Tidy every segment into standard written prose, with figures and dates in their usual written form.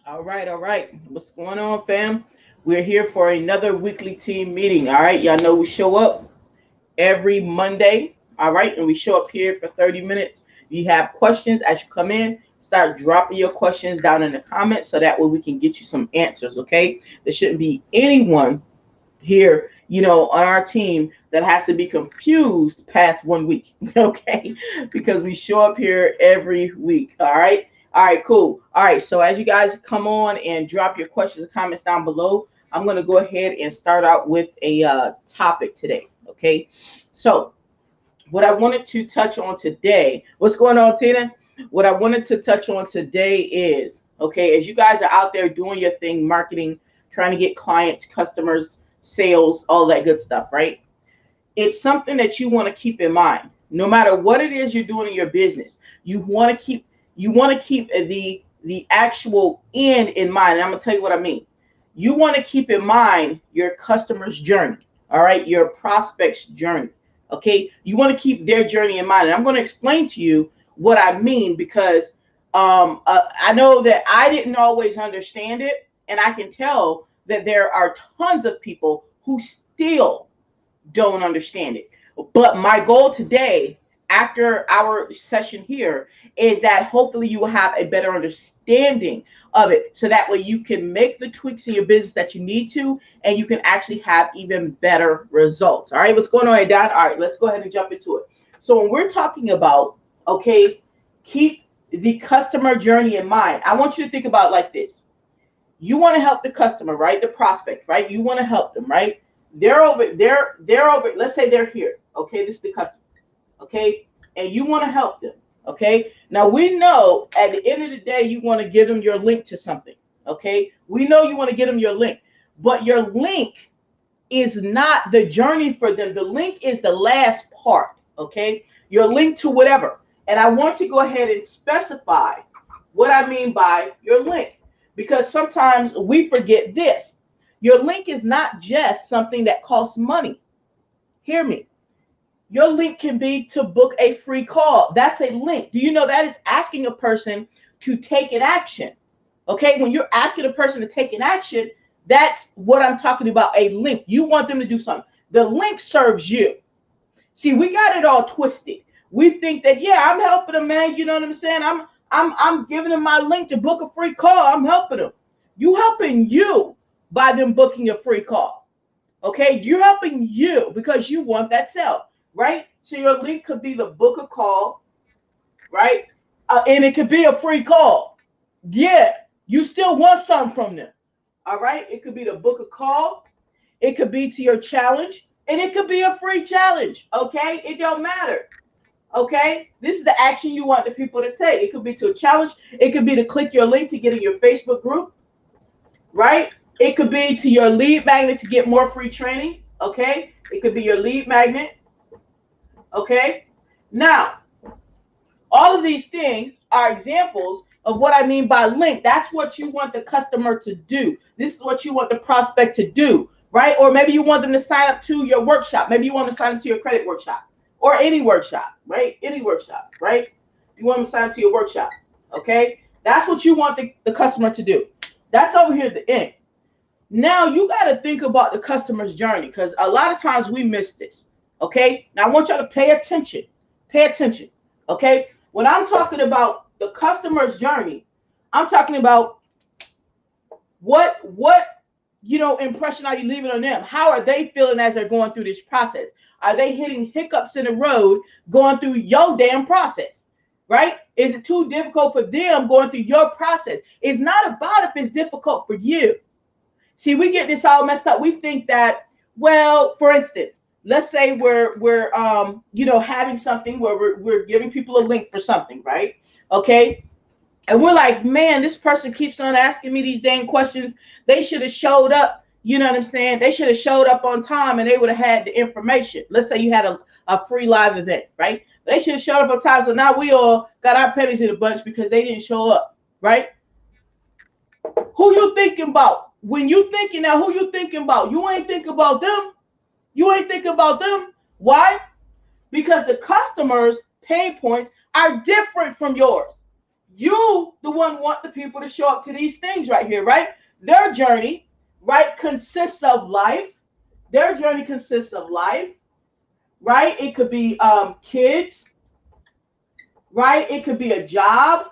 All right, all right. What's going on, fam? We're here for another weekly team meeting. All right, y'all know we show up every Monday. All right, and we show up here for 30 minutes. You have questions as you come in. Start dropping your questions down in the comments so that way we can get you some answers. Okay, there shouldn't be anyone here, on our team that has to be confused past 1 week. Okay, because we show up here every week. All right. All right, cool. All right, so as you guys come on and drop your questions and comments down below, I'm going to go ahead and start out with a topic today. Okay, so what I wanted to touch on today, what's going on, Tina? What I wanted to touch on today is, okay, as you guys are out there doing your thing, marketing, trying to get clients, customers, sales, all that good stuff, right? It's something that you want to keep in mind. No matter what it is you're doing in your business, you want to keep the actual end in mind. And I'm going to tell you what I mean. You want to keep in mind your customer's journey, all right? Your prospect's journey, okay? You want to keep their journey in mind. And I'm going to explain to you what I mean because I know that I didn't always understand it. And I can tell that there are tons of people who still don't understand it. But my goal today, after our session here, is that hopefully you will have a better understanding of it so that way you can make the tweaks in your business that you need to, and you can actually have even better results. All right, what's going on, Don? All right, let's go ahead and jump into it. So when we're talking about, okay, keep the customer journey in mind, I want you to think about it like this. You want to help the customer, right? The prospect, right? You want to help them, right? They're over, let's say they're here. Okay, this is the customer. Okay, and you want to help them. Okay, now we know at the end of the day you want to give them your link to something. Okay, we know you want to get them your link, but your link is not the journey for them. The link is the last part. Okay, your link to whatever. And I want to go ahead and specify what I mean by your link, because sometimes we forget this. Your link is not just something that costs money. Hear me. Your link can be to book a free call. That's a link. Do you know that is asking a person to take an action? Okay, when you're asking a person to take an action, that's what I'm talking about, a link. You want them to do something. The link serves you. See, we got it all twisted. We think that, yeah, I'm helping them, man. You know what I'm saying? I'm giving them my link to book a free call. I'm helping them. You helping you by them booking a free call. Okay, you're helping you because you want that sale. Right? So your link could be the book a call, right? And it could be a free call. Yeah, you still want something from them. All right? It could be the book a call. It could be to your challenge. And it could be a free challenge. Okay? It don't matter. Okay? This is the action you want the people to take. It could be to a challenge. It could be to click your link to get in your Facebook group. Right? It could be to your lead magnet to get more free training. Okay? It could be your lead magnet. Okay, now all of these things are examples of what I mean by link. That's what you want the customer to do. This is what you want the prospect to do, right? Or maybe you want them to sign up to your workshop. Maybe you want them to sign up to your credit workshop or any workshop, right? Any workshop, right? You want them to sign up to your workshop, okay? That's what you want the customer to do. That's over here at the end. Now you got to think about the customer's journey because a lot of times we miss this. Okay, now I want y'all to pay attention. Pay attention. Okay, when I'm talking about the customer's journey, I'm talking about what impression are you leaving on them? How are they feeling as they're going through this process? Are they hitting hiccups in the road going through your damn process? Right? Is it too difficult for them going through your process? It's not about if it's difficult for you. See, we get this all messed up. We think that, well, for instance, let's say we're having something where we're giving people a link for something, right? Okay. And we're like, man, this person keeps on asking me these dang questions. They should have showed up. You know what I'm saying? They should have showed up on time and they would have had the information. Let's say you had a free live event, right? They should have showed up on time. So now we all got our pennies in a bunch because they didn't show up, right? Who you thinking about? When you thinking now, who you thinking about? You ain't thinking about them. You ain't thinking about them. Why? Because the customer's pain points are different from yours. You, the one, want the people to show up to these things right here, right? Their journey, right, consists of life. Their journey consists of life, right? It could be kids, right? It could be a job,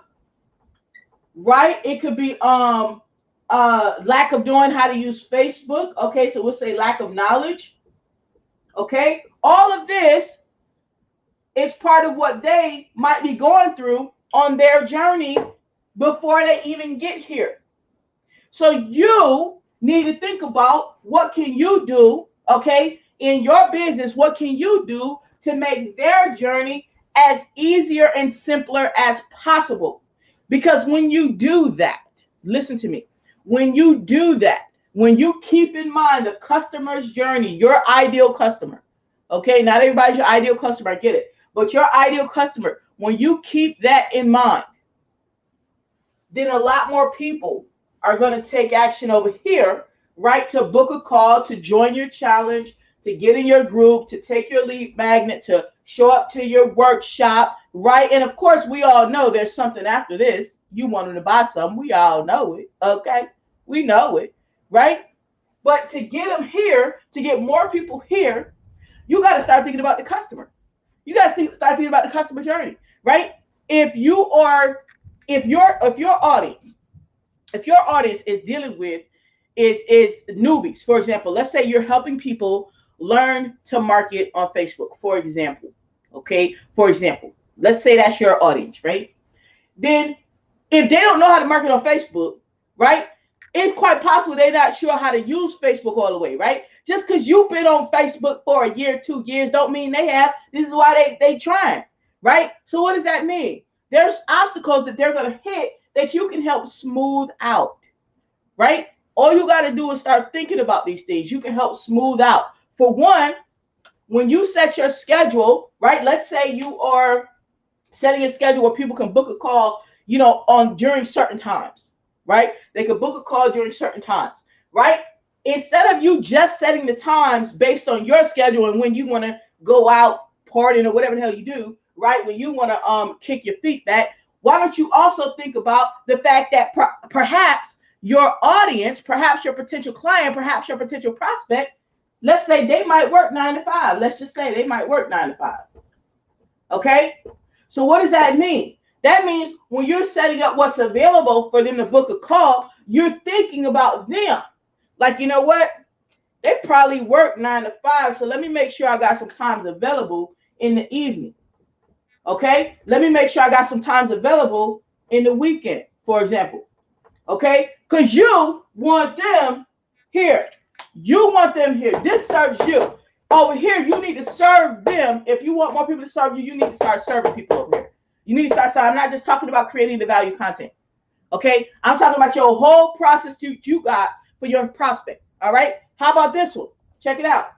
right? It could be lack of knowing how to use Facebook. Okay, so we'll say lack of knowledge. Okay, all of this is part of what they might be going through on their journey before they even get here. So you need to think about what can you do, okay, in your business. What can you do to make their journey as easier and simpler as possible? Because when you do that, listen to me, when you do that, when you keep in mind the customer's journey, your ideal customer, okay, not everybody's your ideal customer, I get it, but your ideal customer, when you keep that in mind, then a lot more people are going to take action over here, right, to book a call, to join your challenge, to get in your group, to take your lead magnet, to show up to your workshop, right? And of course, we all know there's something after this. You want them to buy something. We all know it, okay? We know it, right? But to get them here, to get more people here, you got to start thinking about the customer. You got to start thinking about the customer journey, right? If your audience is dealing with is newbies, for example, let's say you're helping people learn to market on Facebook, for example, okay? For example, let's say that's your audience, right? Then if they don't know how to market on Facebook, right, it's quite possible they're not sure how to use Facebook all the way, right? Just because you've been on Facebook for a year, 2 years, don't mean they have. This is why they trying, right? So what does that mean? There's obstacles that they're going to hit that you can help smooth out, right? All you got to do is start thinking about these things. You can help smooth out. For one, when you set your schedule, right? Let's say you are setting a schedule where people can book a call, you know, during certain times, right? They could book a call during certain times, right? Instead of you just setting the times based on your schedule and when you want to go out partying or whatever the hell you do, right? When you want to kick your feet back, why don't you also think about the fact that perhaps your audience, perhaps your potential client, perhaps your potential prospect, let's say they might work 9 to 5. Let's just say they might work 9 to 5. Okay? So what does that mean? That means when you're setting up what's available for them to book a call, you're thinking about them. Like, you know what? They probably work 9 to 5, so let me make sure I got some times available in the evening. Okay? Let me make sure I got some times available in the weekend, for example. Okay? Because you want them here. You want them here. This serves you. Over here, you need to serve them. If you want more people to serve you, you need to start serving people over here. You need to start serving. I'm not just talking about creating the value content. Okay? I'm talking about your whole process you got for your prospect. All right? How about this one? Check it out.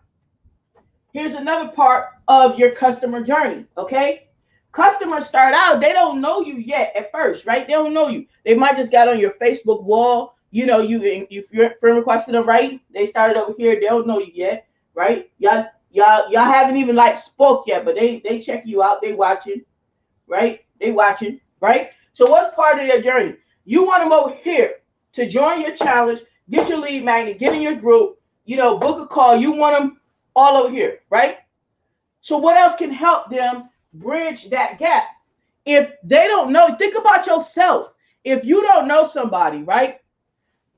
Here's another part of your customer journey. Okay? Customers start out, they don't know you yet at first, right? They don't know you. They might just got on your Facebook wall. You know, if you're friend requested them, right? They started over here. They don't know you yet, right? Y'all haven't even like spoke yet, but they check you out. They watching, right? They watching, right? So what's part of their journey? You want them over here to join your challenge, get your lead magnet, get in your group, you know, book a call. You want them all over here, right? So what else can help them bridge that gap? If they don't know, think about yourself. If you don't know somebody, right?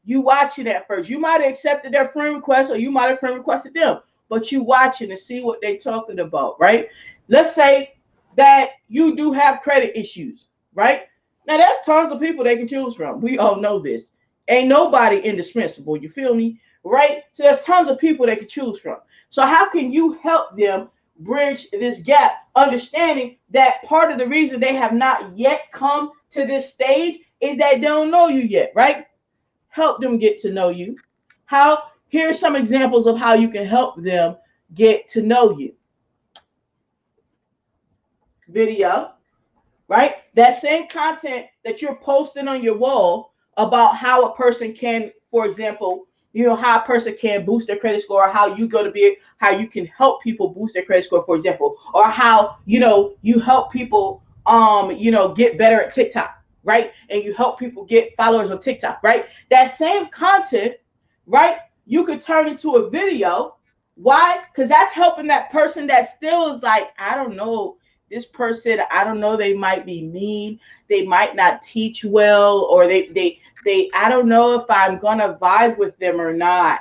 You watching at first. You might have accepted their friend request or you might have friend requested them, but you watching to see what they're talking about, right? Let's say that you do have credit issues, right? Now, there's tons of people they can choose from. We all know this. Ain't nobody indispensable, you feel me? Right? So there's tons of people they can choose from. So how can you help them bridge this gap, understanding that part of the reason they have not yet come to this stage is that they don't know you yet, right? Help them get to know you. How? Here's some examples of how you can help them get to know you. Video, right? That same content that you're posting on your wall about how a person can, for example, you know, how a person can boost their credit score, or how you go to be, how you can help people boost their credit score, for example, or how, you know, you help people, you know, get better at TikTok. right? And you help people get followers on TikTok, right? That same content, right? You could turn into a video. Why? Because that's helping that person that still is like, I don't know, this person, I don't know, they might be mean, they might not teach well, or they I don't know if I'm gonna vibe with them or not.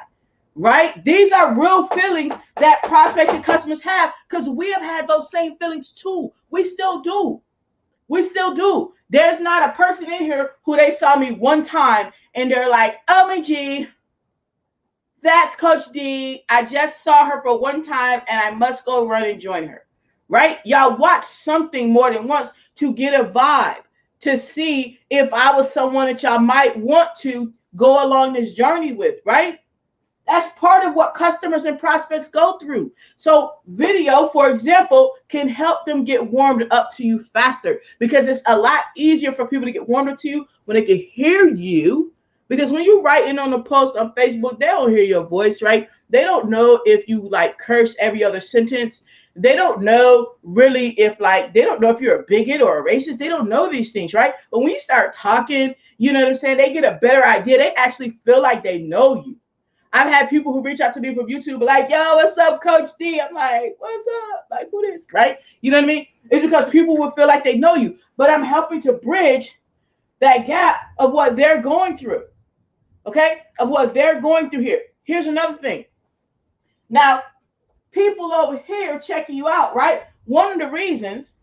Right? These are real feelings that prospects and customers have, because we have had those same feelings too. We still do. We still do. There's not a person in here who they saw me one time and they're like, oh my G, that's Coach D. I just saw her for one time and I must go run and join her. Right? Y'all watch something more than once to get a vibe, to see if I was someone that y'all might want to go along this journey with, right? That's part of what customers and prospects go through. So video, for example, can help them get warmed up to you faster, because it's a lot easier for people to get warmed up to you when they can hear you. Because when you're writing on a post on Facebook, they don't hear your voice, right? They don't know if you like curse every other sentence. They don't know really if like, they don't know if you're a bigot or a racist. They don't know these things, right? But when you start talking, you know what I'm saying? They get a better idea. They actually feel like they know you. I've had people who reach out to me from YouTube like, yo, what's up, Coach D? I'm like, what's up? Like, who this? Right? You know what I mean? It's because people will feel like they know you. But I'm helping to bridge that gap of what they're going through. Okay? Of what they're going through here. Here's another thing. Now, people over here checking you out, right? One of the reasons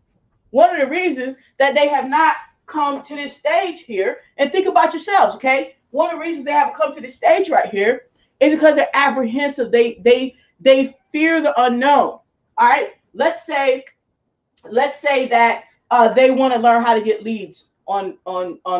that they have not come to this stage here, and think about yourselves, okay? One of the reasons they haven't come to this stage right here is because they're apprehensive. They fear the unknown. All right. Let's say that they want to learn how to get leads on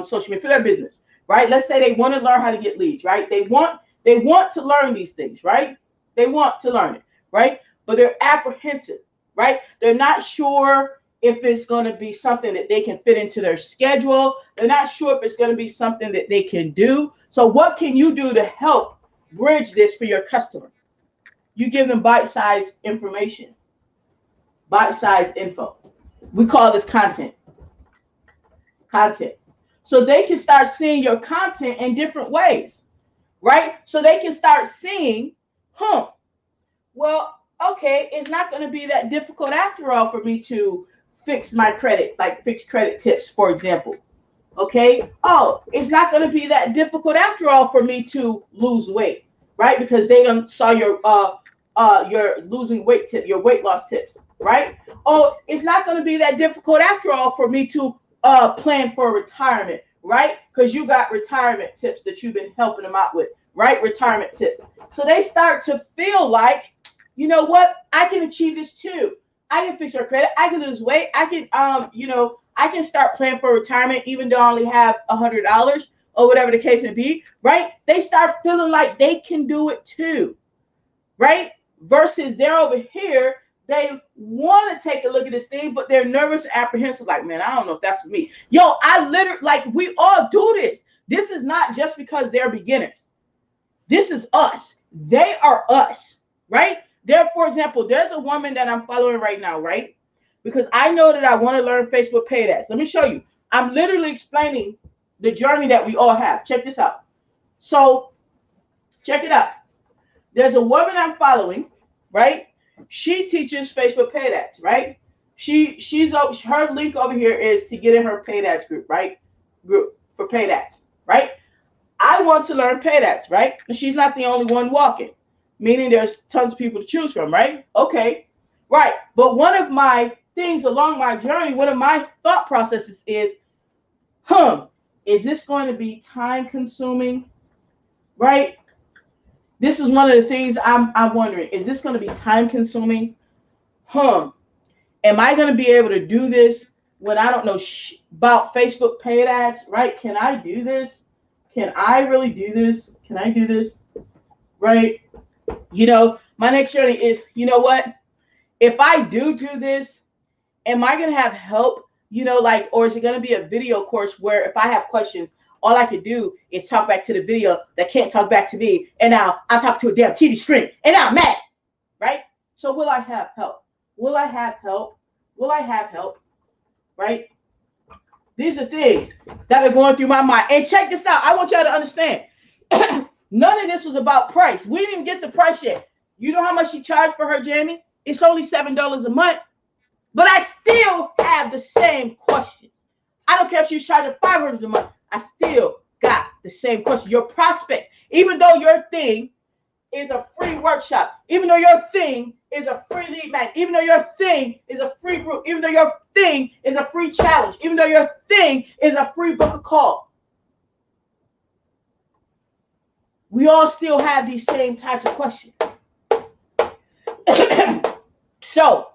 social media for their business, right? Let's say they want to learn how to get leads, right? They want to learn these things, right? They want to learn it, right? But they're apprehensive, right? They're not sure if it's going to be something that they can fit into their schedule. They're not sure if it's going to be something that they can do. So what can you do to help bridge this for your customer? You give them bite-sized information, bite-sized info. We call this content. So they can start seeing your content in different ways, right? So they can start seeing, well, okay, it's not going to be that difficult after all for me to fix my credit, like fix credit tips, for example. Okay. Oh, it's not going to be that difficult after all for me to lose weight, right? Because they done saw your losing weight tip, your weight loss tips, right? Oh, it's not going to be that difficult after all for me to plan for retirement, right? Because you got retirement tips that you've been helping them out with, right? Retirement tips. So they start to feel like, you know what? I can achieve this too. I can fix our credit. I can lose weight. I can, I can start planning for retirement even though I only have $100 or whatever the case may be, right? They start feeling like they can do it too, right? Versus they're over here, they want to take a look at this thing, but they're nervous and apprehensive, like, man, I don't know if that's for me. Yo, I literally, like, we all do this. This is not just because they're beginners. This is us. They are us, right? There, for example, there's a woman that I'm following right now, right? Because I know that I want to learn Facebook paid ads. Let me show you. I'm literally explaining the journey that we all have. Check this out. So check it out. There's a woman I'm following, right? She teaches Facebook paid ads, right? Her link over here is to get in her paid ads group, right? Group for paid ads, right? I want to learn paid ads, right? And she's not the only one walking, meaning there's tons of people to choose from, right? Okay, right. But one of my things along my journey, one of my thought processes is, is this going to be time consuming, right? This is one of the things I'm wondering. Is this going to be time consuming? Am I going to be able to do this when I don't know about Facebook paid ads, right? Can I do this? Can I really do this? Can I do this? Right? You know, my next journey is, you know what? If I do this, am I going to have help? You know, like, or is it going to be a video course where if I have questions, all I could do is talk back to the video that can't talk back to me. And now I'm talking to a damn TV screen and now I'm mad, right? So will I have help? Will I have help? Will I have help? Right? These are things that are going through my mind. And check this out. I want y'all to understand. None of this was about price. We didn't even get to price yet. You know how much she charged for her Jamie? It's only $7 a month. But I still have the same questions. I don't care if she's charging $500 a month. I still got the same question. Your prospects, even though your thing is a free workshop, even though your thing is a free lead magnet, even though your thing is a free group, even though your thing is a free challenge, even though your thing is a free book a call, we all still have these same types of questions. So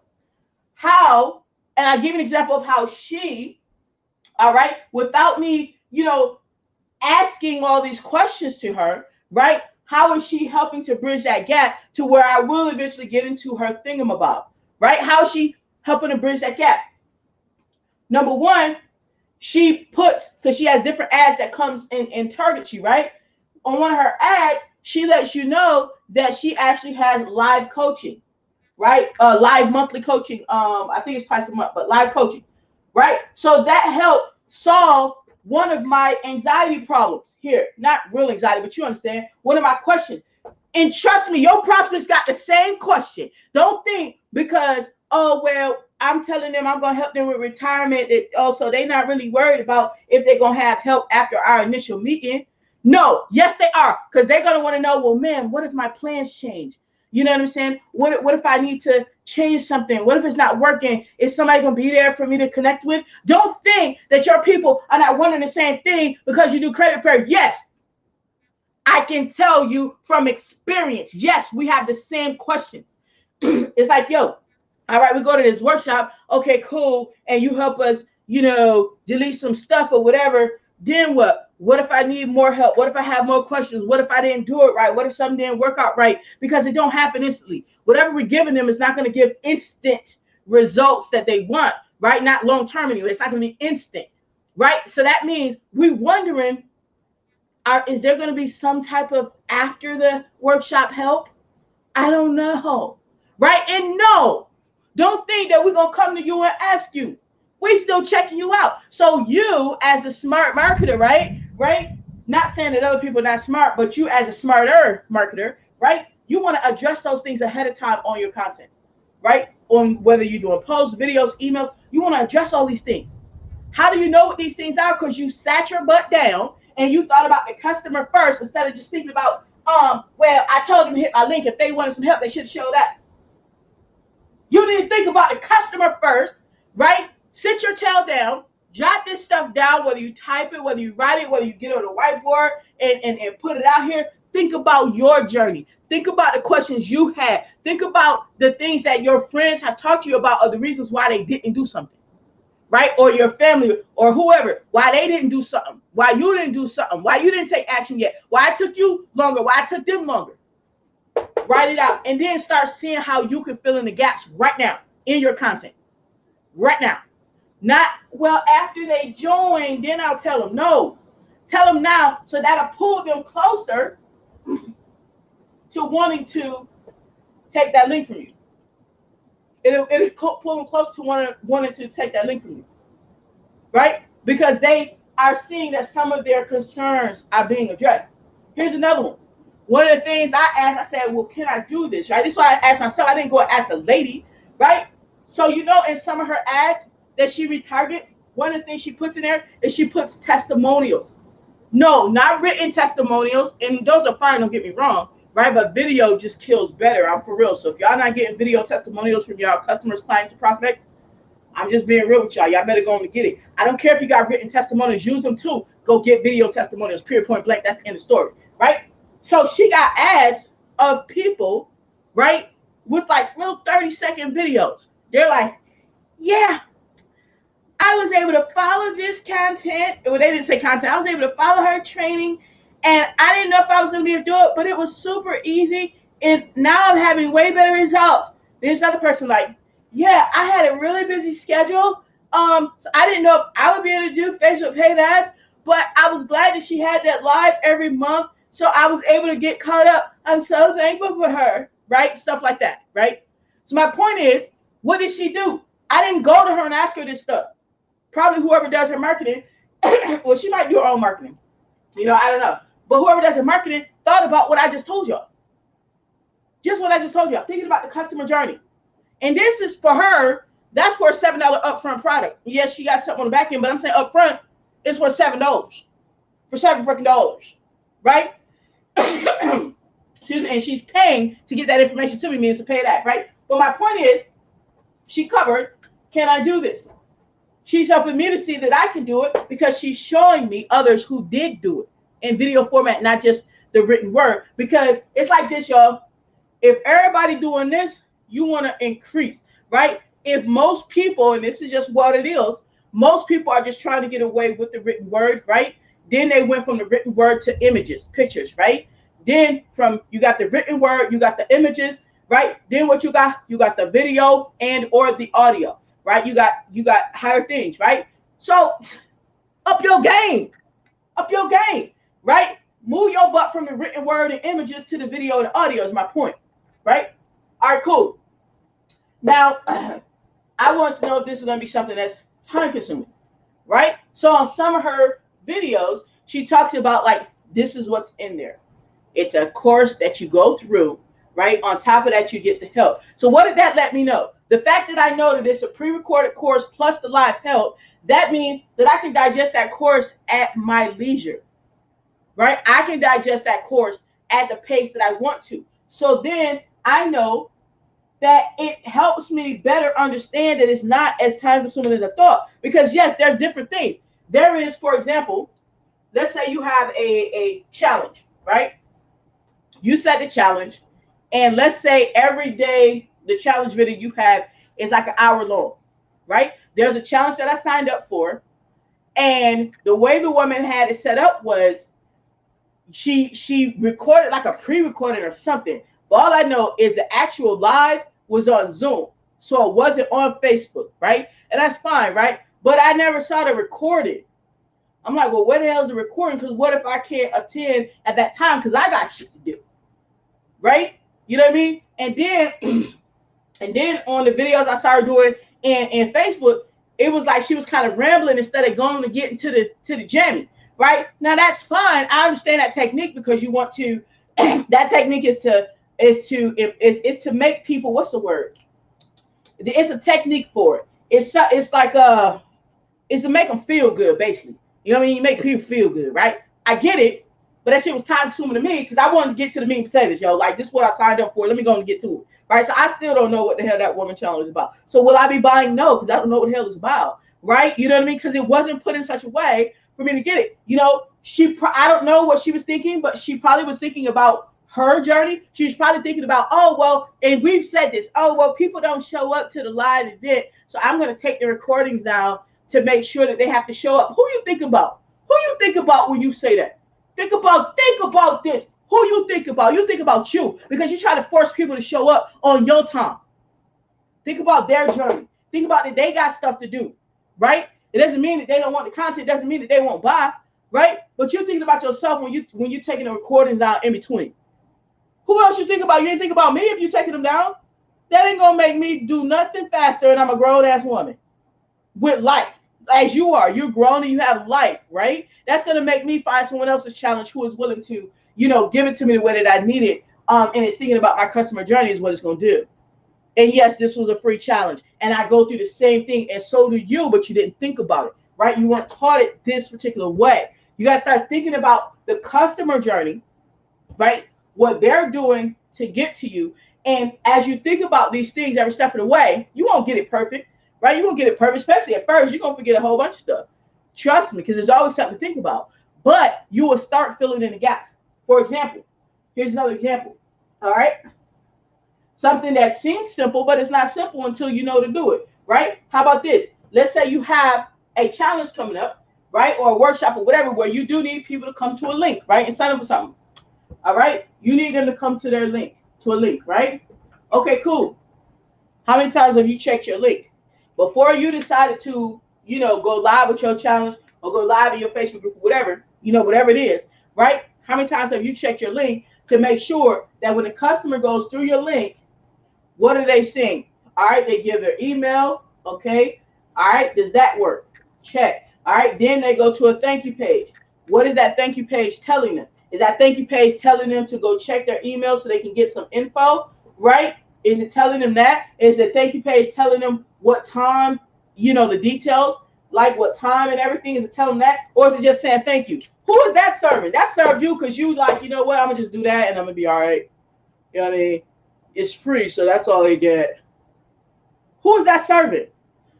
how, and I'll give you an example of how she, all right, without me, asking all these questions to her, right? How is she helping to bridge that gap to where I will eventually get into her thingamabob, right? How is she helping to bridge that gap? Number one, she puts, because she has different ads that comes in Target, right? On one of her ads, she lets you know that she actually has live coaching, right? Live monthly coaching. I think it's twice a month, but live coaching, right? So that helped solve one of my anxiety problems here. Not real anxiety, but you understand. One of my questions. And trust me, your prospects got the same question. Don't think because, oh, well, I'm telling them I'm going to help them with retirement. So they're not really worried about if they're going to have help after our initial meeting. No, yes, they are. Because they're going to want to know, well, man, what if my plans change? You know what I'm saying? What if I need to change something? What if it's not working? Is somebody going to be there for me to connect with? Don't think that your people are not wanting the same thing because you do credit repair. Yes, I can tell you from experience. Yes, we have the same questions. It's like, yo, all right, we go to this workshop. Okay, cool. And you help us, delete some stuff or whatever. Then what? What if I need more help? What if I have more questions? What if I didn't do it right? What if something didn't work out right? Because it don't happen instantly. Whatever we're giving them is not going to give instant results that they want, right? Not long term anyway. It's not going to be instant, right? So that means we're wondering, is there going to be some type of after the workshop help? I don't know, right? And no, don't think that we're going to come to you and ask you. We still checking you out. So you as a smart marketer, right? Not saying that other people are not smart, but you as a smarter marketer, right? You want to address those things ahead of time on your content, right? On whether you're doing posts, videos, emails, you want to address all these things. How do you know what these things are? Because you sat your butt down and you thought about the customer first instead of just thinking about, well, I told them to hit my link. If they wanted some help, they should show that. You need to think about the customer first, right? Sit your tail down, jot this stuff down, whether you type it, whether you write it, whether you get on a whiteboard and put it out here. Think about your journey. Think about the questions you had. Think about the things that your friends have talked to you about or the reasons why they didn't do something, right? Or your family or whoever, why they didn't do something, why you didn't do something, why you didn't take action yet, why it took you longer, why it took them longer. Write it out and then start seeing how you can fill in the gaps right now in your content. Right now. Not, well, after they join, then I'll tell them. No, tell them now so that'll pull them closer to wanting to take that link from you. It'll pull them closer to wanting to take that link from you, right? Because they are seeing that some of their concerns are being addressed. Here's another one. One of the things I asked, I said, well, can I do this, right? This is why I asked myself. I didn't go and ask the lady, right? So, in some of her ads that she retargets, one of the things she puts in there is she puts testimonials. No, not written testimonials. And those are fine, don't get me wrong, right? But video just kills better. I'm for real. So if y'all not getting video testimonials from y'all customers, clients, and prospects, I'm just being real with y'all. Y'all better go and get it. I don't care if you got written testimonials. Use them too. Go get video testimonials, period, point blank. That's the end of the story, right? So she got ads of people, right, with like real 30-second videos. They're like, yeah, I was able to follow this content. Well, they didn't say content. I was able to follow her training, and I didn't know if I was going to be able to do it, but it was super easy, and now I'm having way better results. This other person like, yeah, I had a really busy schedule, so I didn't know if I would be able to do Facebook paid ads, but I was glad that she had that live every month, so I was able to get caught up. I'm so thankful for her, right? Stuff like that, right? So my point is, what did she do? I didn't go to her and ask her this stuff. probably whoever does her marketing, well, she might do her own marketing. You know, I don't know. But whoever does her marketing thought about what I just told y'all. Just what I just told y'all. Thinking about the customer journey. And this is for her. That's for a $7 upfront product. Yes, she got something on the back end, but I'm saying upfront, it's for $7. For $7 freaking dollars. Right? And she's paying to get that information to me, means to pay that, right? But my point is, she covered, can I do this? She's helping me to see that I can do it because she's showing me others who did do it in video format, not just the written word. Because it's like this, y'all. If everybody doing this, you want to increase, right? If most people, and this is just what it is, most people are just trying to get away with the written word, right? Then they went from the written word to images, pictures, right? Then from, you got the written word, you got the images, right? Then what you got? You got the video and or the audio, right? You got higher things, right? So up your game, right? Move your butt from the written word and images to the video and audio is my point, right? All right, cool. Now, I want to know if this is going to be something that's time consuming, right? So on some of her videos, she talks about like, this is what's in there. It's a course that you go through, right? On top of that, you get the help. So what did that let me know? The fact that I know that it's a pre-recorded course plus the live help, that means that I can digest that course at my leisure, right? I can digest that course at the pace that I want to. So then I know that it helps me better understand that it's not as time consuming as I thought. Because yes, there's different things. There is, for example, let's say you have a challenge, right? You set the challenge, and let's say every day the challenge video you have is like an hour long, right? There's a challenge that I signed up for, and the way the woman had it set up was she recorded like a pre-recorded or something. But all I know is the actual live was on Zoom, so it wasn't on Facebook, right? And that's fine, right? But I never saw the recording. I'm like, well, where the hell is the recording? Because what if I can't attend at that time because I got shit to do, right? You know what I mean? And then on the videos I started doing in Facebook, it was like she was kind of rambling instead of going to get into the jammy, right? Now that's fine. I understand that technique because you want to. That technique is to make people, what's the word? It's a technique for it. It's to make them feel good, basically. You know what I mean? You make people feel good, right? I get it, but that shit was time consuming to me because I wanted to get to the meat and potatoes, yo. Like, this is what I signed up for. Let me go and get to it, right? So I still don't know what the hell that woman challenge is about. So will I be buying? No, because I don't know what the hell it's about, right? You know what I mean? Because it wasn't put in such a way for me to get it. You know, I don't know what she was thinking, but she probably was thinking about her journey. She was probably thinking about, oh, well, and we've said this, oh, well, people don't show up to the live event, so I'm going to take the recordings down to make sure that they have to show up. Who you think about? Who you think about when you say that? Think about this. Who you think about? You think about you because you try to force people to show up on your time. Think about their journey. Think about that they got stuff to do, right? It doesn't mean that they don't want the content. It doesn't mean that they won't buy, right? But you're thinking about yourself when you're taking the recordings down in between. Who else you think about? You ain't think about me if you're taking them down. That ain't gonna make me do nothing faster, and I'm a grown-ass woman with life. As you are, you're grown and you have life, right? That's gonna make me find someone else's challenge who is willing to, you know, give it to me the way that I need it. And it's thinking about my customer journey is what it's gonna do. And yes, this was a free challenge, and I go through the same thing, and so do you, but you didn't think about it, right? You weren't taught it this particular way. You gotta start thinking about the customer journey, right? What they're doing to get to you. And as you think about these things every step of the way, you won't get it perfect, right? You won't get it perfect, especially at first. You're going to forget a whole bunch of stuff. Trust me, because there's always something to think about. But you will start filling in the gaps. For example, here's another example, all right? Something that seems simple, but it's not simple until you know to do it, right? How about this? Let's say you have a challenge coming up, right? Or a workshop or whatever, where you do need people to come to a link, right? And sign up for something. All right, you need them to come to their link, to a link, right? Okay, cool. How many times have you checked your link before you decided to, you know, go live with your challenge or go live in your Facebook group, whatever, you know, whatever it is, right? How many times have you checked your link to make sure that when the customer goes through your link, what are they seeing? All right, they give their email, okay? All right, does that work? Check. All right. Then they go to a thank you page. What is that thank you page telling them? Is that thank you page telling them to go check their email so they can get some info? Right? Is it telling them that? Is the thank you page telling them what time, you know, the details, like what time and everything? Is it telling them that? Or is it just saying thank you? Who is that serving? That served you because you like, you know what, I'm going to just do that and I'm going to be all right. You know what I mean? It's free, so that's all they get. Who is that serving?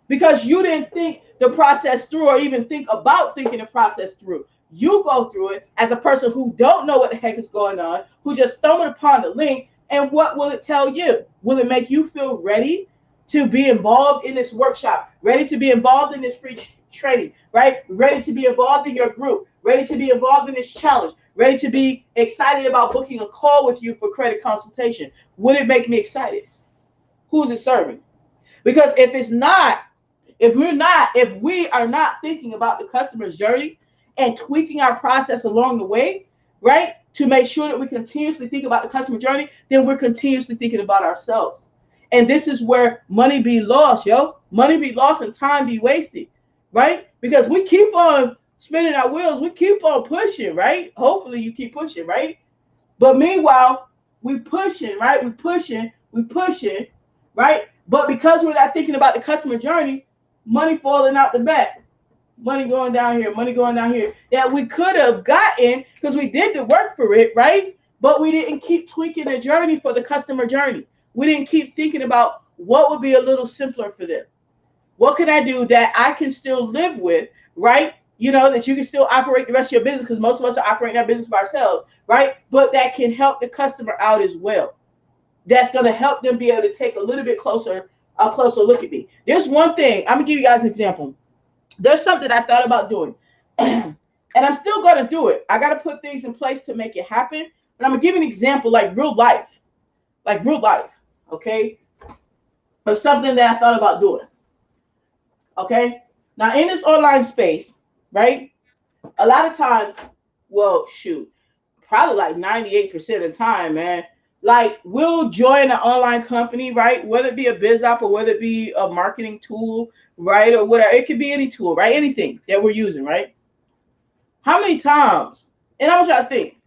Because you didn't think the process through or even think about thinking the process through. You go through it as a person who don't know what the heck is going on, who just stumbled upon the link, and what will it tell you? Will it make you feel ready to be involved in this workshop, ready to be involved in this free training, right? Ready to be involved in your group, ready to be involved in this challenge, ready to be excited about booking a call with you for credit consultation? Would it make me excited? Who's it serving? Because if it's not, if we are not thinking about the customer's journey and tweaking our process along the way, right, to make sure that we continuously think about the customer journey, then we're continuously thinking about ourselves. And this is where money be lost, yo. Money be lost and time be wasted, right? Because we keep on spinning our wheels. We keep on pushing, right? Hopefully you keep pushing, right? But meanwhile, we pushing, right? We pushing, right? But because we're not thinking about the customer journey, money falling out the back, money going down here, money going down here, that we could have gotten because we did the work for it, right? But we didn't keep tweaking the journey for the customer journey. We didn't keep thinking about what would be a little simpler for them. What can I do that I can still live with, right? You know, that you can still operate the rest of your business, because most of us are operating our business by ourselves, right? But that can help the customer out as well. That's going to help them be able to take a little bit closer look at me. There's one thing. I'm going to give you guys an example. There's something I thought about doing, and I'm still going to do it. I got to put things in place to make it happen. But I'm going to give you an example, like real life, okay? Of something that I thought about doing, okay? Now, in this online space, right, a lot of times, well, shoot, probably like 98% of the time, man, like we'll join an online company, right? Whether it be a biz app or whether it be a marketing tool, right? Or whatever. It could be any tool, right? Anything that we're using, right? How many times, and I want y'all to think,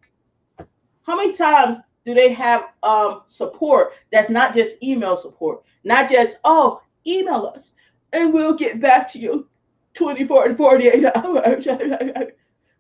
how many times do they have support that's not just email support? Not just, oh, email us and we'll get back to you 24 to 48 hours.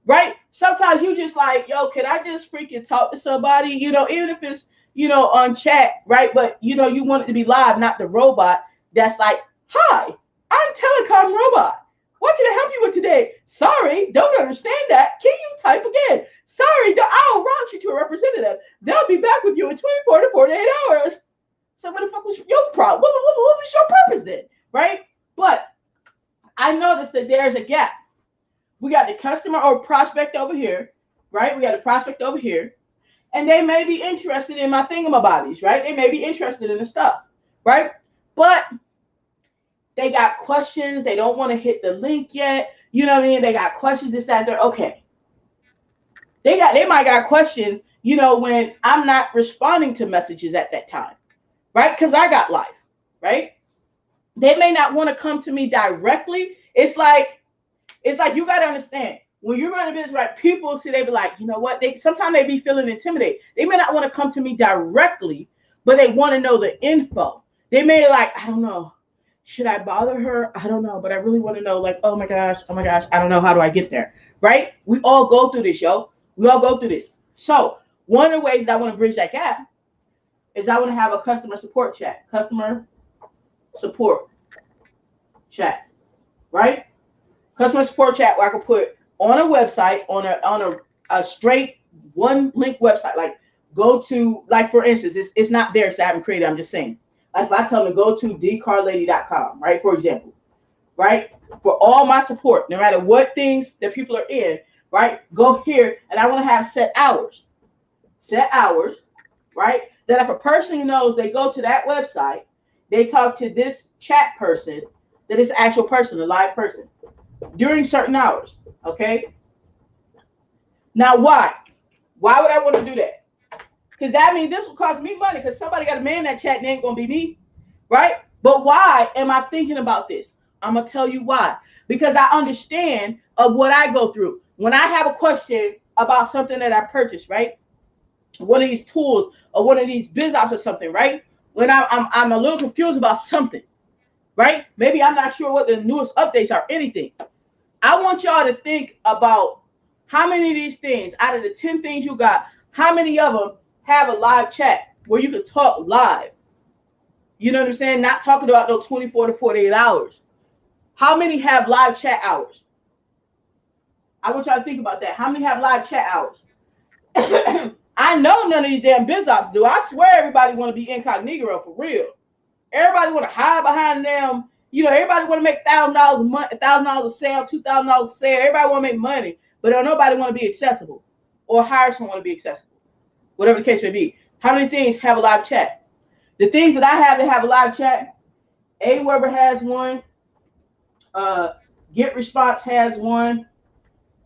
Right? Sometimes you just like, yo, can I just freaking talk to somebody? You know, even if it's, you know, on chat, right? But, you know, you want it to be live, not the robot that's like, hi, I'm Telecom Robot. What can I help you with today? Sorry, don't understand that. Can you type again? Sorry, I'll route you to a representative. They'll be back with you in 24 to 48 hours. So what the fuck was your problem? What was your purpose then? Right? But I noticed that there's a gap. We got the customer or prospect over here, right? We got the prospect over here. And they may be interested in my thingamabodies, right? They may be interested in the stuff, right? But they got questions. They don't want to hit the link yet. You know what I mean? They got questions, this, that, they're okay. They might got questions, you know, when I'm not responding to messages at that time, right? Because I got life, right? They may not want to come to me directly. It's like you got to understand, when you're running a business, right, people see, they be like, you know what? Sometimes they be feeling intimidated. They may not want to come to me directly, but they want to know the info. They may like, I don't know. Should I bother her? I don't know, but I really want to know, like, oh my gosh, I don't know, how do I get there, right? We all go through this, yo. We all go through this. So one of the ways that I want to bridge that gap is I want to have a customer support chat, right? Customer support chat where I can put on a website, on a straight one link website, like go to, like for instance, it's not there, so I haven't created, I'm just saying. Like if I tell them to go to dcarlady.com, right, for example, right, for all my support, no matter what things that people are in, right, go here, and I want to have set hours, right, that if a person knows they go to that website, they talk to this chat person, that is an actual person, a live person, during certain hours, okay? Now, why? Why would I want to do that? Because that means this will cost me money, because somebody got to man that chat and it ain't going to be me, right? But why am I thinking about this? I'm going to tell you why. Because I understand of what I go through. When I have a question about something that I purchased, right? One of these tools or one of these biz ops or something, right? When I'm a little confused about something, right? Maybe I'm not sure what the newest updates are, anything. I want y'all to think about how many of these things, out of the 10 things you got, how many of them have a live chat where you can talk live? You know what I'm saying? Not talking about those 24 to 48 hours. How many have live chat hours? I want y'all to think about that. How many have live chat hours? I know none of these damn biz ops do. I swear everybody want to be incognito for real. Everybody want to hide behind them. You know, everybody want to make $1,000 a month, $1,000 a sale, $2,000 a sale. Everybody want to make money, but don't nobody want to be accessible or hire someone to be accessible. Whatever the case may be. How many things have a live chat? The things that I have that have a live chat, 𝗵𝒏𝒅𝒄 has one. 𝒕𝒉𝒆 has one.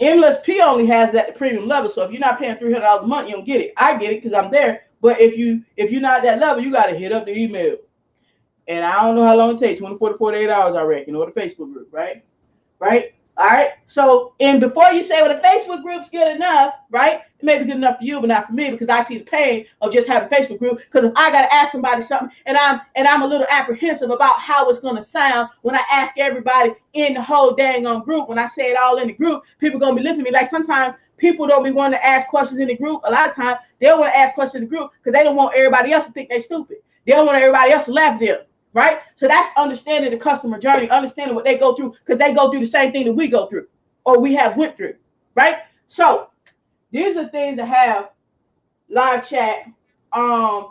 𝑚LSP only has that at the premium level. So if you're not paying $300 a month, you don't get it. I get it because I'm there. But if you're not at that level, you got to hit up the email. And I don't know how long it takes, 24 to 48 hours, I reckon, or the Facebook group, right? Right? All right. So, and before you say, well, the Facebook group's good enough, right? It may be good enough for you, but not for me, because I see the pain of just having a Facebook group. Because if I got to ask somebody something, and I'm a little apprehensive about how it's going to sound when I ask everybody in the whole dang on group, when I say it all in the group, people going to be looking at me like sometimes people don't be wanting to ask questions in the group. A lot of times they'll want to ask questions in the group because they don't want everybody else to think they're stupid. They don't want everybody else to laugh at them. Right? So that's understanding the customer journey, understanding what they go through, because they go through the same thing that we go through or we have went through. Right? So these are things that have live chat. And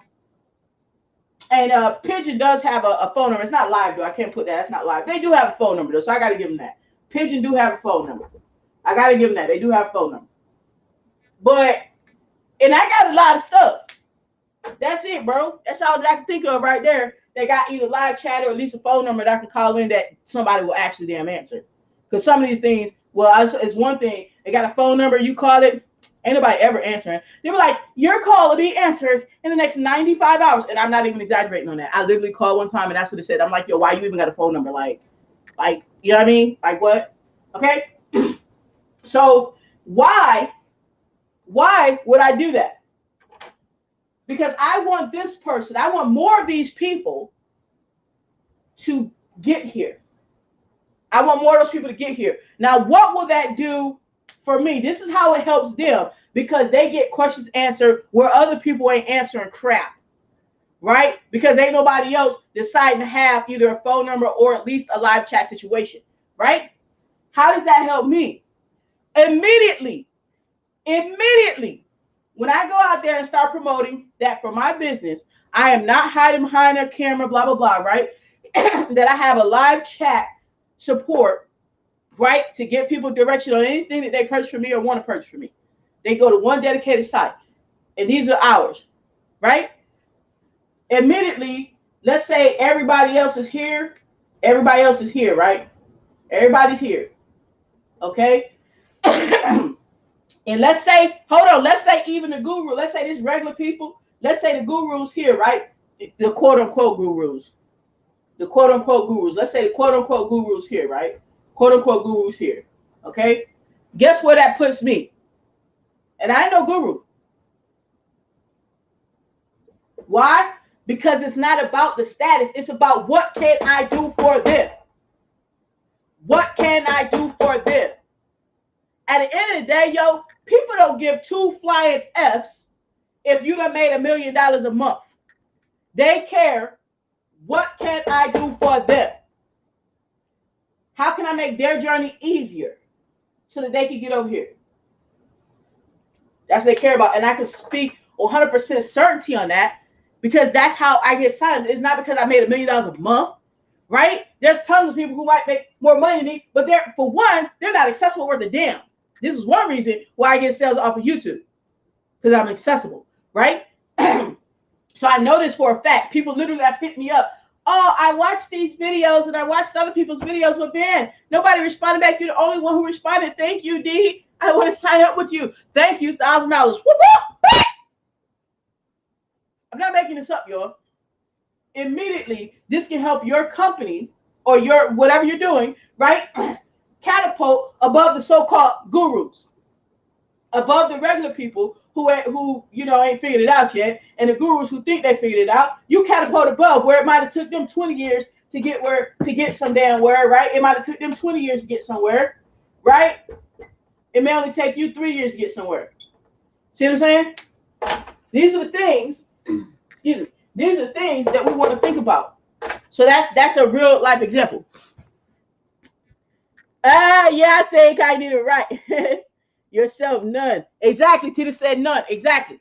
Pigeon does have a phone number. It's not live though. I can't put that. It's not live. They do have a phone number though, so I got to give them that. Pigeon do have a phone number. I got to give them that. They do have a phone number. And I got a lot of stuff. That's it, bro. That's all that I can think of right there. They got either live chat or at least a phone number that I can call in that somebody will actually damn answer. Because some of these things, well, it's one thing. They got a phone number, you call it, ain't nobody ever answering. They were like, your call will be answered in the next 95 hours. And I'm not even exaggerating on that. I literally called one time and that's what they said. I'm like, yo, why you even got a phone number? Like, you know what I mean? Like what? Okay. So why would I do that? Because I want this person, I want more of these people to get here. I want more of those people to get here. Now, what will that do for me? This is how it helps them, because they get questions answered where other people ain't answering crap, right? Because ain't nobody else deciding to have either a phone number or at least a live chat situation, right? How does that help me? Immediately, when I go out there and start promoting that for my business, I am not hiding behind a camera, blah, blah, blah, right? That I have a live chat support, right? To give people direction on anything that they purchase from me or want to purchase from me. They go to one dedicated site. And these are ours, right? Immediately, let's say everybody else is here. Everybody else is here, right? Everybody's here. Okay? And let's say, hold on, let's say even the guru, let's say this regular people, let's say the gurus here, right? The quote unquote gurus. The quote unquote gurus. Let's say the quote unquote gurus here, right? Quote unquote gurus here. Okay? Guess where that puts me? And I ain't no guru. Why? Because it's not about the status. It's about what can I do for them? What can I do for them? At the end of the day, yo, people don't give two flying F's if you done made $1 million a month. They care, what can I do for them? How can I make their journey easier so that they can get over here? That's what they care about. And I can speak 100% certainty on that because that's how I get signed. It's not because I made $1 million a month, right? There's tons of people who might make more money than me, but for one, they're not accessible worth a damn. This is one reason why I get sales off of YouTube, because I'm accessible, right? So I know this for a fact. People literally have hit me up. Oh, I watched these videos and I watched other people's videos, but man, nobody responded back. You're the only one who responded. Thank you, D. I want to sign up with you. Thank you, $1,000. I'm not making this up, y'all. Immediately, this can help your company or your whatever you're doing, right? Catapult above the so-called gurus, above the regular people who ain't figured it out yet, and the gurus who think they figured it out. You catapult above where it might have took them 20 years to get some damn where, right? It might have took them 20 years to get somewhere, right? It may only take you 3 years to get somewhere. See what I'm saying? These are the things, excuse me, these are the things that we want to think about. So that's a real life example. Yeah, I say I did it right. Yourself, none. Exactly. Tita said none. Exactly.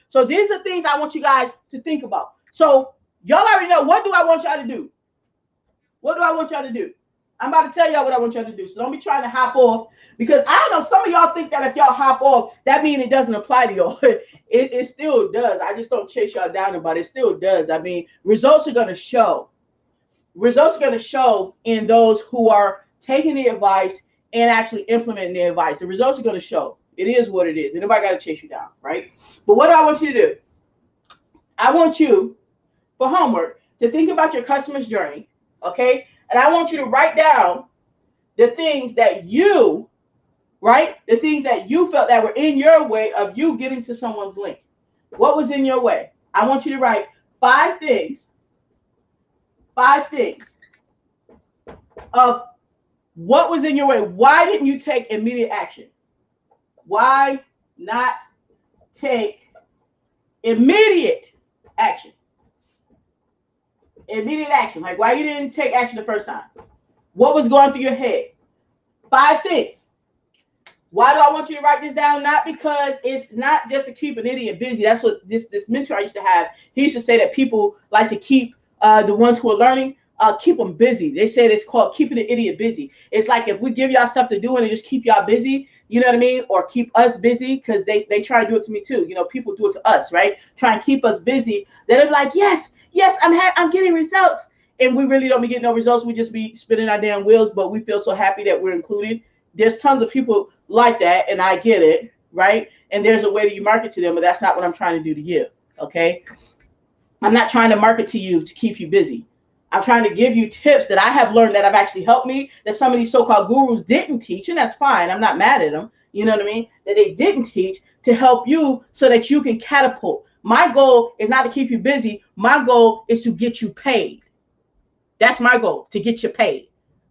So these are things I want you guys to think about. So y'all already know, what do I want y'all to do? What do I want y'all to do? I'm about to tell y'all what I want y'all to do. So don't be trying to hop off, because I know some of y'all think that if y'all hop off, that means it doesn't apply to y'all. It still does. I just don't chase y'all down about it. It still does. I mean, results are going to show. Results are going to show in those who are taking the advice and actually implementing the advice. The results are going to show. It is what it is. And nobody got to chase you down, right? But what do I want you to do? I want you, for homework, to think about your customer's journey, okay? And I want you to write down the things that you, right? The things that you felt that were in your way of you getting to someone's link. What was in your way? I want you to write 5 things. 5 things of what was in your way. Why didn't you take immediate action? Why not take immediate action? Immediate action. Like, why you didn't take action the first time? What was going through your head? 5 things. Why do I want you to write this down? Not because it's not just to keep an idiot busy. That's what this mentor I used to have. He used to say that people like to keep the ones who are learning, keep them busy. They said it's called keeping an idiot busy. It's like if we give y'all stuff to do and just keep y'all busy, you know what I mean? Or keep us busy, because they try to do it to me too. You know, people do it to us, right? Try and keep us busy. They're like, yes, I'm getting results. And we really don't be getting no results. We just be spinning our damn wheels, but we feel so happy that we're included. There's tons of people like that, and I get it, right? And there's a way that you market to them, but that's not what I'm trying to do to you, okay? I'm not trying to market to you to keep you busy. I'm trying to give you tips that I have learned that have actually helped me, that some of these so-called gurus didn't teach, and that's fine. I'm not mad at them, you know what I mean? That they didn't teach, to help you so that you can catapult. My goal is not to keep you busy. My goal is to get you paid. That's my goal, to get you paid.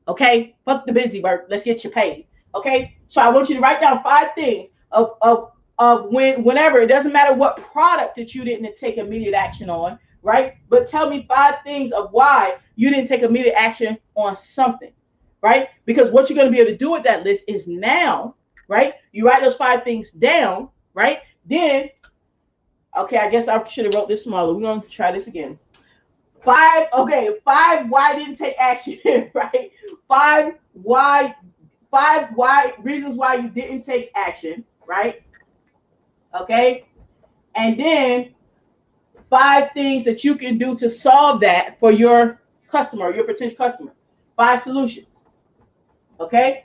Okay? Fuck the busy work. Let's get you paid. Okay? So I want you to write down 5 things of whenever, it doesn't matter what product that you didn't take immediate action on, right? But tell me 5 things of why you didn't take immediate action on something, right? Because what you're going to be able to do with that list is now, right? You write those 5 things down, right? Then, okay, I guess I should have wrote this smaller. We're going to try this again. 5 why didn't take action, right? 5 reasons why you didn't take action, right? Okay? And then 5 things that you can do to solve that for your customer, your potential customer. 5 solutions. Okay?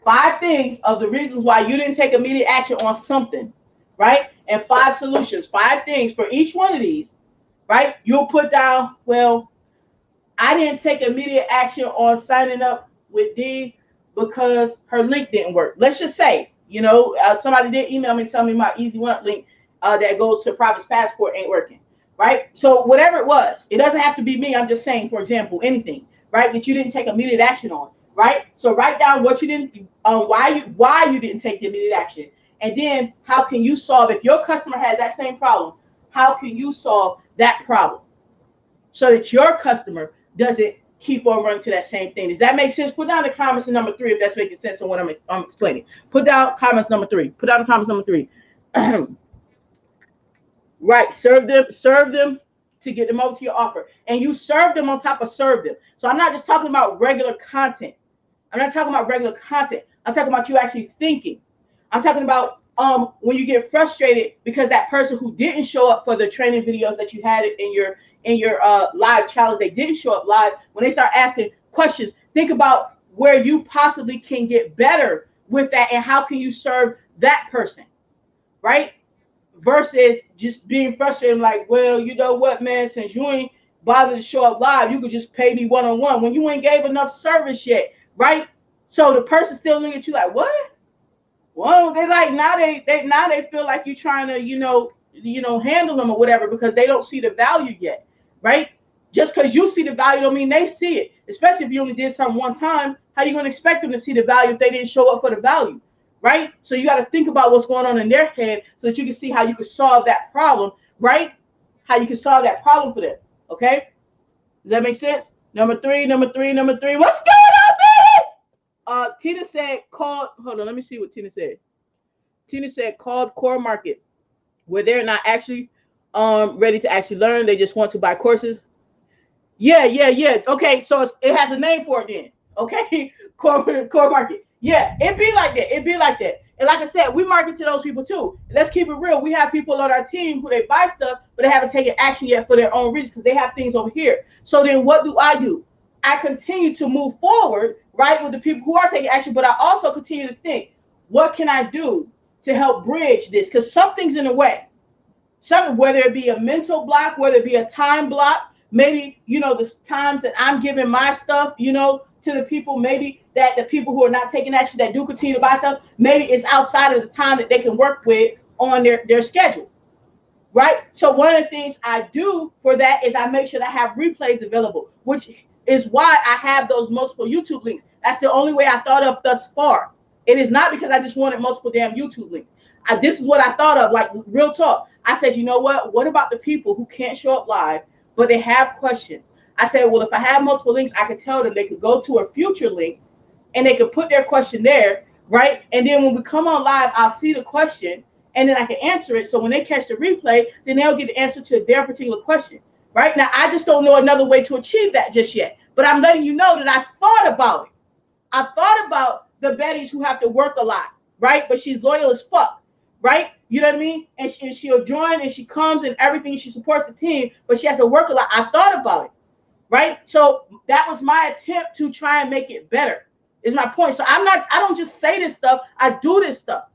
5 things of the reasons why you didn't take immediate action on something, right? And 5 solutions. 5 things for each one of these, right? You'll put down, well, I didn't take immediate action on signing up with D because her link didn't work. Let's just say, you know, somebody did email me and tell me my Easy One Up link that goes to Private Passport ain't working, right? So whatever it was, it doesn't have to be me. I'm just saying, for example, anything, right, that you didn't take immediate action on, right? So write down what you didn't, why you didn't take the immediate action, and then how can you solve, if your customer has that same problem, how can you solve that problem so that your customer doesn't keep on running to that same thing? Does that make sense? Put down the comments in number 3 if that's making sense on what I'm explaining. Put down comments number 3. Put down the comments number 3. Right, serve them to get them over to your offer, and you serve them on top of serve them. So I'm not just talking about regular content. I'm not talking about regular content. I'm talking about you actually thinking. I'm talking about when you get frustrated because that person who didn't show up for the training videos that you had in your live challenge, they didn't show up live. When they start asking questions, think about where you possibly can get better with that, and how can you serve that person, right? Versus just being frustrated, like, well, you know what, man, since you ain't bother to show up live. You could just pay me one-on-one when you ain't gave enough service yet, right? So the person still looking at you like, what? Well, they like now they feel like you're trying to, handle them or whatever because they don't see the value yet, right? Just because you see the value don't mean they see it. Especially if you only did something one time, how you gonna expect them to see the value if they didn't show up for the value, right? So you got to think about what's going on in their head so that you can see how you can solve that problem, right? How you can solve that problem for them. Okay, does that make sense? Number three. What's going on, baby? Tina said called. Hold on, let me see what Tina said. Tina said called core market, where they're not actually ready to actually learn. They just want to buy courses. Yeah. Okay, so it has a name for it then. Okay, core market. Yeah, it be like that. And like I said, we market to those people too. Let's keep it real. We have people on our team who they buy stuff, but they haven't taken action yet for their own reasons because they have things over here. So then what do? I continue to move forward, right, with the people who are taking action, but I also continue to think, what can I do to help bridge this? Because something's in the way. Something, whether it be a mental block, whether it be a time block, maybe, the times that I'm giving my stuff, to the people, maybe that the people who are not taking action that do continue to buy stuff, maybe it's outside of the time that they can work with on their schedule, right? So one of the things I do for that is I make sure that I have replays available, which is why I have those multiple YouTube links. That's the only way I thought of thus far. It is not because I just wanted multiple damn YouTube links. This is what I thought of, like real talk. I said, you know what? What about the people who can't show up live, but they have questions? I said, well, if I have multiple links, I could tell them they could go to a future link and they could put their question there, right? And then when we come on live, I'll see the question and then I can answer it. So when they catch the replay, then they'll get the answer to their particular question, right? Now, I just don't know another way to achieve that just yet, but I'm letting you know that I thought about it. I thought about the Bettys who have to work a lot, right? But she's loyal as fuck, right? You know what I mean? And she'll join and she comes and everything. She supports the team, but she has to work a lot. I thought about it. Right. So that was my attempt to try and make it better is my point. So I don't just say this stuff. I do this stuff.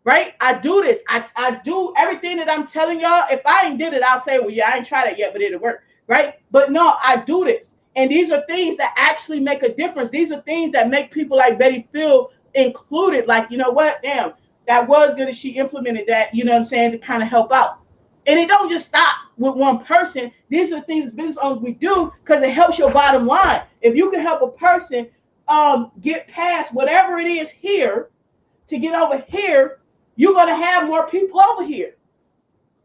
Right. I do this. I do everything that I'm telling y'all. If I ain't did it, I'll say, well, yeah, I ain't tried it yet, but it'll work. Right. But no, I do this. And these are things that actually make a difference. These are things that make people like Betty feel included. Like, you know what? Damn, that was good that she implemented that, you know what I'm saying, to kind of help out. And it don't just stop with one person. These are the things as business owners we do because it helps your bottom line. If you can help a person get past whatever it is here to get over here, you're going to have more people over here.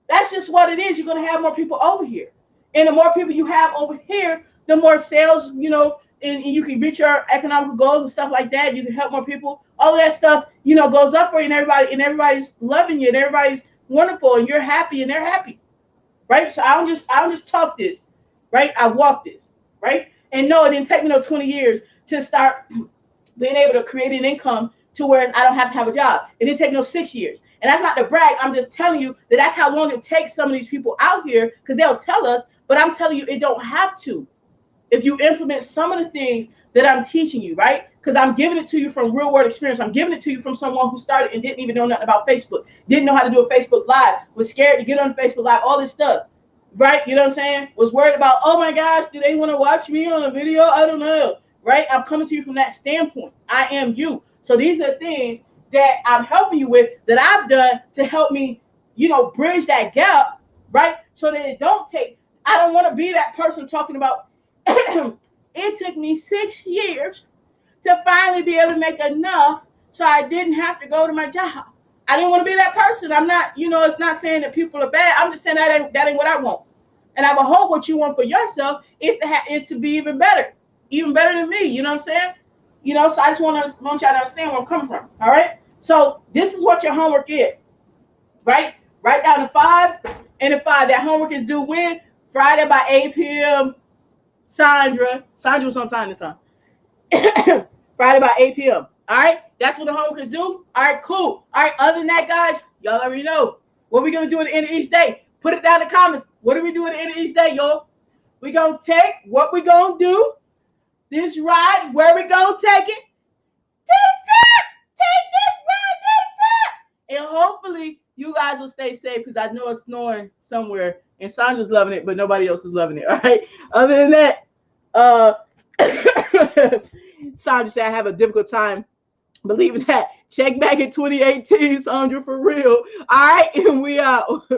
That's just what it is. You're going to have more people over here. And the more people you have over here, the more sales, and you can reach your economical goals and stuff like that. You can help more people. All that stuff, goes up for you, and everybody's loving you, and everybody's wonderful, and you're happy, and they're happy, right? So I don't just talk this, right? I walk this, right? And no, it didn't take me 20 years to start being able to create an income to where I don't have to have a job. It didn't take 6 years. And that's not to brag. I'm just telling you that that's how long it takes some of these people out here because they'll tell us, but I'm telling you, it don't have to. If you implement some of the things that I'm teaching you, right? Because I'm giving it to you from real world experience. I'm giving it to you from someone who started and didn't even know nothing about Facebook, didn't know how to do a Facebook Live, was scared to get on Facebook Live, all this stuff, right? You know what I'm saying? Was worried about, oh my gosh, do they want to watch me on a video? I don't know, right? I'm coming to you from that standpoint. I am you. So these are things that I'm helping you with that I've done to help me, bridge that gap, right? So that it don't take, I don't want to be that person talking about, it took me 6 years to finally be able to make enough so I didn't have to go to my job. I didn't want to be that person. I'm not, it's not saying that people are bad. I'm just saying that ain't what I want. And I would hope what you want for yourself is to be even better than me. You know what I'm saying? So I just want y'all to understand where I'm coming from. All right. So this is what your homework is, right? Write down the 5 and the 5. That homework is due when? Friday by 8 p.m. Sandra was on time this time. Friday by 8 p.m. All right, that's what the homework is due. All right, cool. All right, other than that, guys, y'all already know what we're gonna do at the end of each day. Put it down in the comments. What do we do at the end of each day, y'all? We're gonna take what we're gonna do. This ride, where we gonna take it? To the top. Take this ride to the top. And hopefully you guys will stay safe because I know it's snowing somewhere and Sandra's loving it, but nobody else is loving it. All right. Other than that, Sandra said I have a difficult time believing that. Check back in 2018, Sandra, for real. All right, and we out.